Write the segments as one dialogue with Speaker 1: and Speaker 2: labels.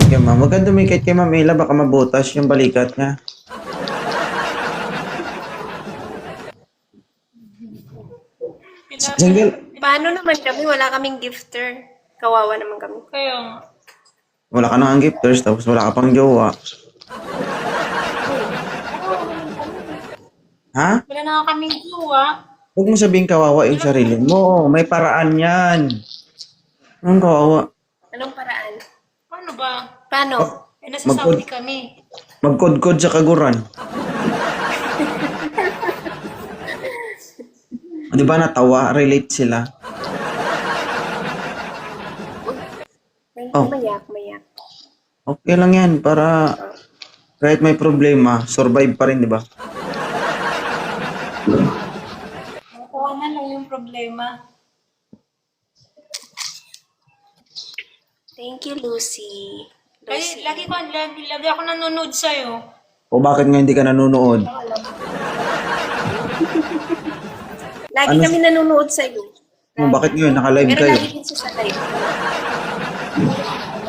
Speaker 1: Sige, ma'am. Huwag kang dumikit kay Ma'am Ella. Baka mabutas yung balikat niya. Single.
Speaker 2: Paano naman kami? Wala kaming gifter. Kawawa naman kami.
Speaker 3: Kaya nga.
Speaker 1: Wala ka nang gifters, tapos wala ka pang jowa. Ha?
Speaker 3: Wala na nga kaming jowa.
Speaker 1: Huwag mo sabihin kawawa yung sarili mo. May paraan yan. Anong kawawa?
Speaker 2: Anong paraan?
Speaker 3: Ano ba?
Speaker 2: Paano?
Speaker 3: Eh, nasa Saudi kami.
Speaker 1: Magkodkod sa kaguran. Di ba natawa? Relate sila. Oh.
Speaker 2: Mayak.
Speaker 1: Okay lang yan para kahit may problema, survive pa rin, di ba?
Speaker 3: Nakuha na lang yung problema.
Speaker 2: Thank you, Lucy.
Speaker 3: Lagi ako nanonood sa'yo.
Speaker 1: O bakit nga hindi ka nanonood?
Speaker 2: Lagi
Speaker 1: Ano?
Speaker 2: kami nanonood sa iyo.
Speaker 1: O bakit ngayon? Naka-live
Speaker 2: Pero
Speaker 1: kayo.
Speaker 2: lagi din siya sa live.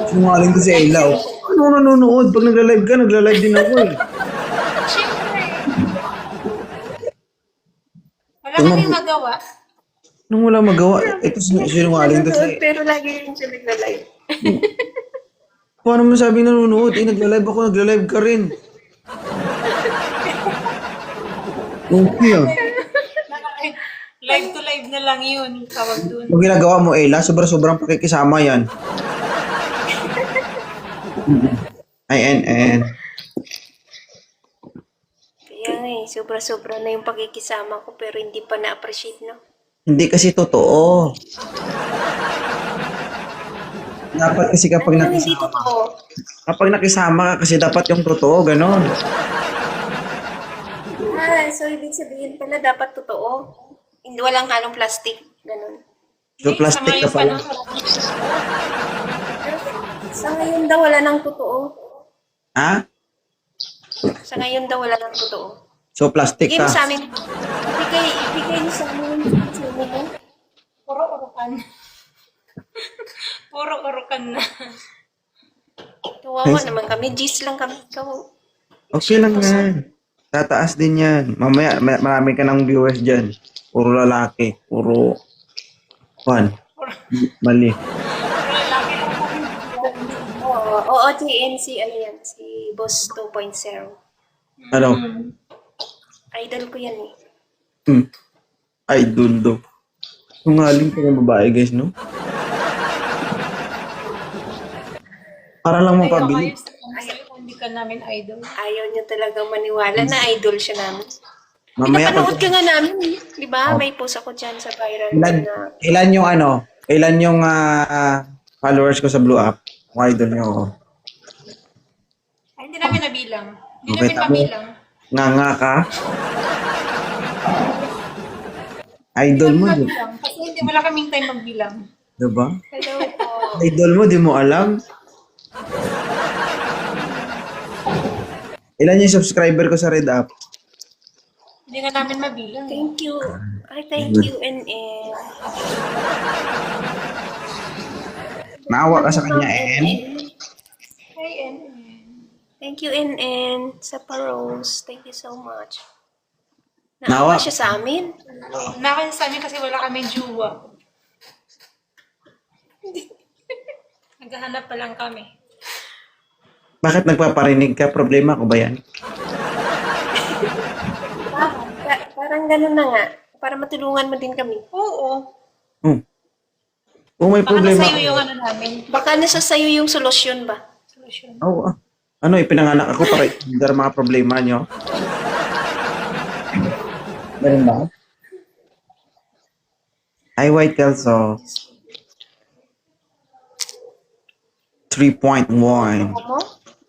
Speaker 1: Sumaling ko si Ella. Ano nanonood? Pag nagla-live ka, nagla-live din ako eh.
Speaker 3: Siyempre. Wala kaming magawa.
Speaker 1: Nung wala magawa, ito sinungaling to
Speaker 2: Nanonood,
Speaker 1: sa...
Speaker 2: pero lagi rin siya nagla-live.
Speaker 1: Paano mo sabi nanonood? Eh, nagla-live ako, nagla-live ka rin. Okay ah.
Speaker 3: Live to live na lang yun. Tawag dun.
Speaker 1: Yung ginagawa mo, Ella, sobrang pakikisama yan. INN.
Speaker 2: Kaya nga eh, sobra-sobra na yung pakikisama ko pero hindi pa na-appreciate, no?
Speaker 1: Hindi kasi totoo. Dapat kasi kapag
Speaker 2: Ano hindi
Speaker 1: nakisama,
Speaker 2: totoo?
Speaker 1: kapag nakisama ka kasi dapat yung totoo, ganon.
Speaker 2: So ibig sabihin pala dapat totoo. Hindi walang halong plastic. Ganun.
Speaker 1: So plastic ka pala.
Speaker 2: Sa ngayon daw wala nang totoo.
Speaker 1: Ha?
Speaker 2: Sa ngayon daw wala nang totoo.
Speaker 1: So plastic
Speaker 2: Ibigay mo
Speaker 1: ka.
Speaker 2: sa amin. Ibigay mo sa amin. Sino mo?
Speaker 3: Puro urukan. Puro urukan na.
Speaker 2: Kawawa naman kami. G's lang kami. Ikaw.
Speaker 1: Okay lang yan. Tataas din yan. Mamaya marami ka ng viewers dyan. Puro lalaki. Puro... Juan. Mali.
Speaker 2: Oo, TNC, ano yan? Si Boss 2.0.
Speaker 1: Ano?
Speaker 2: Idol ko yan eh.
Speaker 1: Idol daw. Sungaling ka ng babae guys, no? Para lang mo pabili.
Speaker 3: Hindi ka namin idol.
Speaker 2: Ayaw niyo talagang maniwala na idol siya namin.
Speaker 1: Mamaya
Speaker 2: Pinapanood ka nga namin eh. Di ba? May post ako dyan sa viral na...
Speaker 1: Ilan yung ano? Ilan yung followers ko sa Blue App? Kung idol nyo ako.
Speaker 3: Ay, hindi namin nabilang. Hindi
Speaker 1: Okay,
Speaker 3: namin
Speaker 1: tama.
Speaker 3: mabilang.
Speaker 1: Nga ka? Idol mo, di,
Speaker 3: Mabilang. Kasi hindi wala kaming time magbilang.
Speaker 1: diba?
Speaker 2: Hello po.
Speaker 1: Idol mo, di mo alam? Ilan yung subscriber ko sa Red App?
Speaker 3: Hindi nga namin mabilang.
Speaker 2: Thank you. Ay, thank you, NN.
Speaker 1: Naawa ka sa kanya, En?
Speaker 3: Hi, and
Speaker 2: Thank you, NN. Sa Paros. Thank you so much.
Speaker 1: Nawa.
Speaker 2: Naawa siya sa amin.
Speaker 3: Nakan sa amin kasi wala kami jowa. Naghahanap pa lang kami.
Speaker 1: Bakit nagpaparinig ka? Problema ko ba yan?
Speaker 2: Parang ganun na nga. Para matulungan mo din kami.
Speaker 3: Oo.
Speaker 1: Kung may
Speaker 3: Baka
Speaker 1: problema
Speaker 3: nasa iyo yung ano namin.
Speaker 2: Baka nasa sayo yung solusyon ba?
Speaker 3: Solusyon.
Speaker 1: Oo. Ano, ipinanganak ako para i-handle mga problema nyo? Meron ba? Hi, White Kelso. 3.1.
Speaker 2: Mo?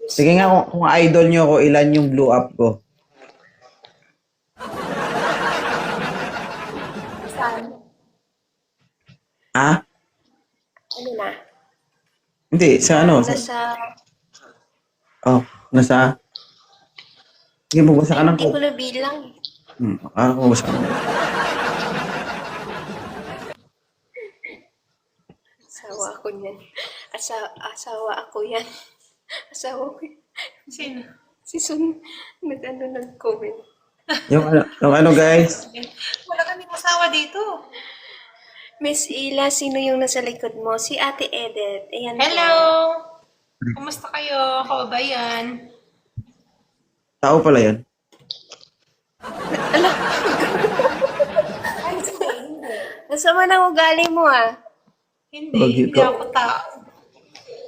Speaker 1: Sige nga, kung idol nyo ako, ilan yung blue up ko?
Speaker 2: Saan?
Speaker 1: Ha?
Speaker 2: Ano na?
Speaker 1: Hindi, sa ano?
Speaker 2: Nasa...
Speaker 1: Oh, nasa... Sige, magbasa ka ng
Speaker 2: Hindi ko na bilang.
Speaker 1: magbasa ka.
Speaker 2: Asawa ako niyan. Asawa ako yan. asawa ko.
Speaker 3: Sino?
Speaker 2: Si Sun, nag-comment.
Speaker 1: Yung ano guys,
Speaker 3: Wala kaming asawa dito.
Speaker 2: Miss Ila, sino yung nasa likod mo? Si Ate Edith. Ayan po.
Speaker 3: Hello! Kumusta kayo, kababayan?
Speaker 1: tao pala yan.
Speaker 2: Nasama ng ugali mo ah.
Speaker 3: Hindi,
Speaker 1: Wag
Speaker 3: hindi
Speaker 1: ikaw.
Speaker 3: ako tao.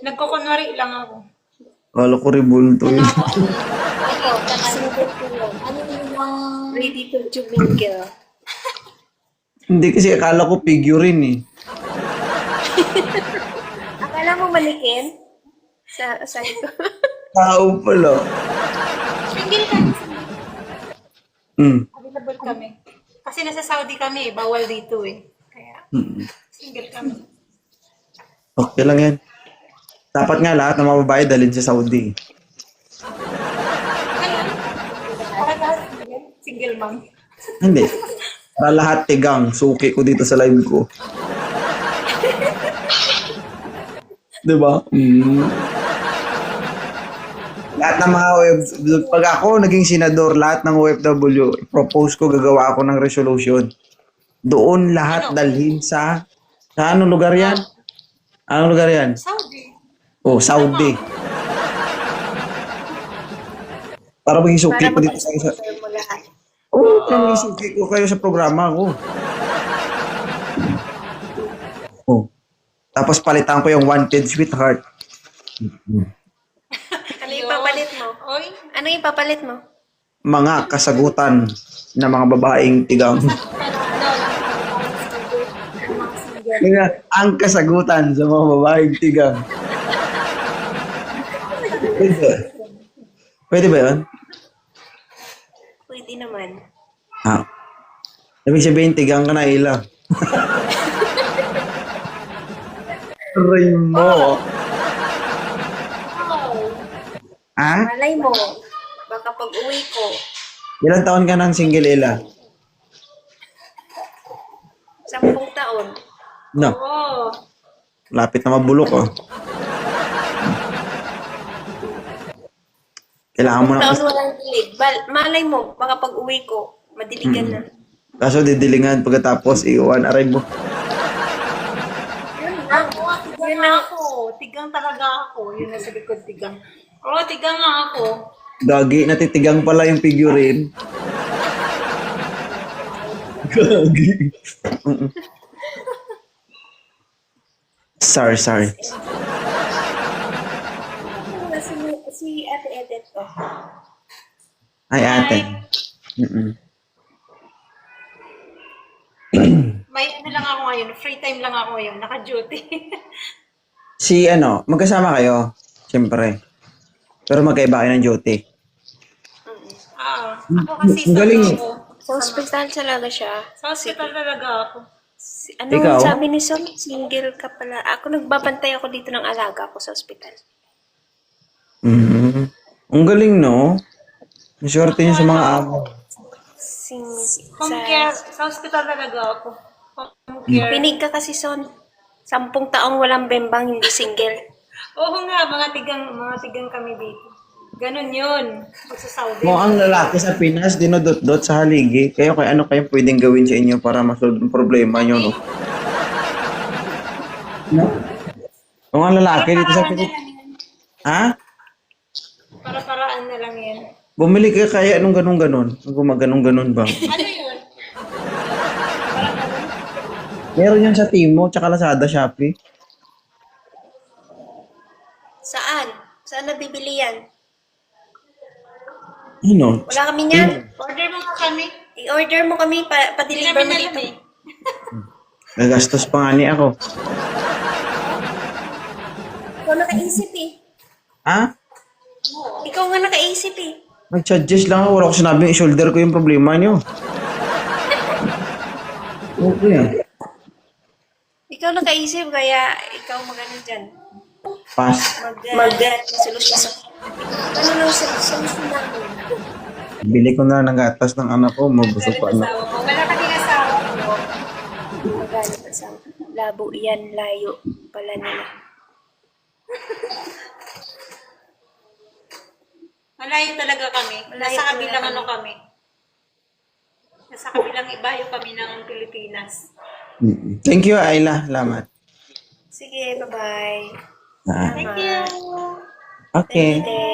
Speaker 3: Nagkukunwari lang ako.
Speaker 1: Kala ko ribulto yun.
Speaker 2: Ready to mingle.
Speaker 1: Hindi kasi akala ko figurine eh.
Speaker 2: Akala mo manikin? Sa likod.
Speaker 1: Tao pala.
Speaker 3: Single kami. Available kami. Kasi nasa Saudi kami, bawal dito eh. Kaya, single kami.
Speaker 1: Okay lang yan. Dapat nga lahat ng mga babae dalhin sa Saudi.
Speaker 3: Single mom.
Speaker 1: Hindi. Para lahat tigang, suki ko dito sa live ko. Diba? Lahat ng mga pag ako naging senador, lahat ng OFW, propose ko, gagawa ako ng resolution. Doon lahat dalhin sa anong lugar yan? Anong lugar yan?
Speaker 3: Saudi.
Speaker 1: Oh, Saudi. Para maging suki
Speaker 2: Para
Speaker 1: ko dito sa
Speaker 2: mag-sponsor mo lahat.
Speaker 1: oh, para maging suki ko kayo sa programa ko. Oh. Tapos palitan ko yung wanted sweetheart.
Speaker 2: Ano yung papalit mo?
Speaker 3: Oy,
Speaker 2: Ano yung papalit mo?
Speaker 1: Mga kasagutan ng mga babaeng tigang. Ang kasagutan sa mga babaeng tigang. Pwede ba? Pwede ba yun?
Speaker 2: Pwede naman.
Speaker 1: Ah. Ibig sabihin, tigang ka na, Ila. Aray mo. Ah?
Speaker 2: Malay mo. Baka pag uwi ko,
Speaker 1: Ilang taon ka ng single, Ila?
Speaker 2: 10 taon.
Speaker 1: No.
Speaker 3: oh.
Speaker 1: Lapit na mabulok, oh. Kailangan mo na
Speaker 2: Taon walang dilig. Malay mo, baka pag uwi ko, madiligan na.
Speaker 1: kaso didilingan pagkatapos iwan aray mo.
Speaker 3: Yun na ako. Tigang talaga ako. Yun nasa likod tigang. Oo, tigang nga ako.
Speaker 1: Gagi, natitigang pala yung figurine. Gagi. Sorry.
Speaker 2: Si Ate Edith ko.
Speaker 1: Ay, ate. Mm-mm.
Speaker 3: May ano lang ako ngayon. Free time lang ako ngayon. Naka-duty.
Speaker 1: Si magkasama kayo, siyempre. Pero magkaiba kayo ng duty.
Speaker 3: Ako kasi
Speaker 1: Ang galing.
Speaker 3: ako.
Speaker 2: Sa hospital talaga siya.
Speaker 3: Sa hospital talaga ako.
Speaker 2: Ano
Speaker 1: Ikaw?
Speaker 2: sabi ni Son? Single ka pala. Ako nagbabantay ako dito ng alaga ko sa hospital.
Speaker 1: Ang galing, no? Maswerte niyo sa mga amo.
Speaker 3: Home care. Sa hospital talaga ako. Home care.
Speaker 2: Pinig ka kasi, Son. 10 taong walang bembang, hindi single.
Speaker 3: Oo nga, mga tigang kami dito. Ganun yun. Sa Saudi.
Speaker 1: Kung ang lalaki sa Pinas, dinodot-dot sa haligi, kayo ano kayong pwedeng gawin sa inyo para masolve ang problema nyo, no? No? Kung ang lalaki dito sa Pinas, ha?
Speaker 3: Para-paraan na lang yan.
Speaker 1: Bumili ka kaya anong ganun-ganon? Gumaganong-ganon ba?
Speaker 3: Ano yun?
Speaker 1: Meron yun sa Timo, tsaka Lazada, Shopee.
Speaker 2: Saan? Saan nabibili yan?
Speaker 1: Ano?
Speaker 2: Wala kami niyan.
Speaker 3: Order mo nga kami.
Speaker 2: I-order mo kami,
Speaker 3: Hindi
Speaker 2: pa-deliver
Speaker 3: namin
Speaker 2: mo
Speaker 3: alam
Speaker 2: dito.
Speaker 3: eh.
Speaker 1: Gagastos pa nga ni ako.
Speaker 2: Ikaw nakaisip eh.
Speaker 1: Ha?
Speaker 2: Ikaw nga nakaisip eh.
Speaker 1: Nag-suggest lang ako. Wala ko sinabing i-shoulder ko yung problema nyo. Okay.
Speaker 2: Ikaw nakaisip, kaya ikaw magano dyan.
Speaker 1: Pass.
Speaker 2: Mag-solusyon. Ano nang solusyon namin?
Speaker 1: Bili ko na ng gatas ng anak ko. Mabusog pa anak.
Speaker 3: Wala kaming asawa.
Speaker 2: Magalit sa labo yan, layo pala nila.
Speaker 3: Malayo talaga kami.
Speaker 2: Malayo
Speaker 3: Nasa
Speaker 2: talaga
Speaker 3: kabilang
Speaker 2: kami.
Speaker 3: ano kami. Nasa kabilang ibayo kami ng Pilipinas.
Speaker 1: Thank you, Ayla. Salamat.
Speaker 2: Sige, bye-bye.
Speaker 1: Ah,
Speaker 3: Thank you.
Speaker 1: okay.
Speaker 2: Thank you din.